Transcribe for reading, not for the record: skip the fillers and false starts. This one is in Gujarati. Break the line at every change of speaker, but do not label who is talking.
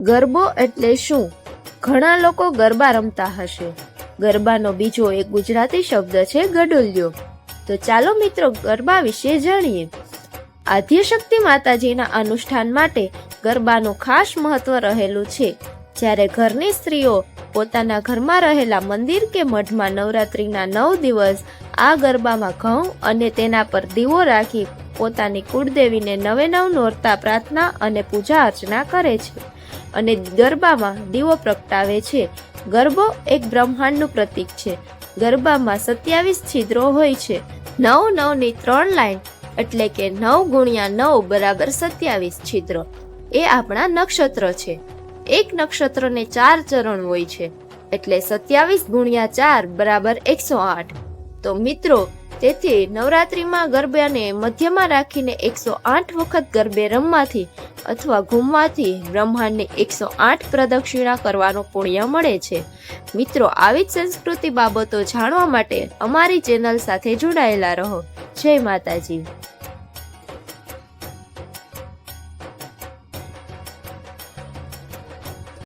ગરબો એટલે શું? ઘણા લોકો ગરબા રમતા હશે. ગરબાનો બીજો એક ગુજરાતી શબ્દ છે ગડોલ્યો. તો ચાલો મિત્રો ગરબા વિશે જાણીએ. આદ્યશક્તિ માતાજીના અનુષ્ઠાન માટે ગરબાનું ખાસ મહત્વ રહેલું છે. જ્યારે ઘરની સ્ત્રીઓ પોતાના ઘરમાં રહેલા મંદિર કે મઠમાં નવરાત્રિના 9 દિવસ આ ગરબામાં ઘઉં અને તેના પર દીવો રાખી પોતાની કુળદેવીને 9 નોરતા પ્રાર્થના અને પૂજા અર્ચના કરે છે અને ગરબામાં દીવો પ્રગટાવે છે. ગરબો એક બ્રહ્માંડનું પ્રતીક છે. ગરબામાં 27 છિદ્રો હોય છે. 9 9ની 3 લાઈન એટલે કે 9 ગુણ્યા 9 બરાબર 27 છિદ્રો. એ આપણા નક્ષત્ર છે. એક નક્ષત્રને 4 ચરણ હોય છે એટલે 27 ગુણ્યા 4 બરાબર 108. તો મિત્રો તેથી નવરાત્રિમાં ગરબાને મધ્યમાં રાખીને 108 વખત ગરબે રમવાથી અથવા ઘૂમવાથી બ્રહ્માંડની 108 પ્રદક્ષિણા કરવાનો પુણ્ય મળે છે. મિત્રો આવી જ સંસ્કૃતિ બાબતો જાણવા માટે અમારી ચેનલ સાથે જોડાયેલા રહો. જય માતાજી.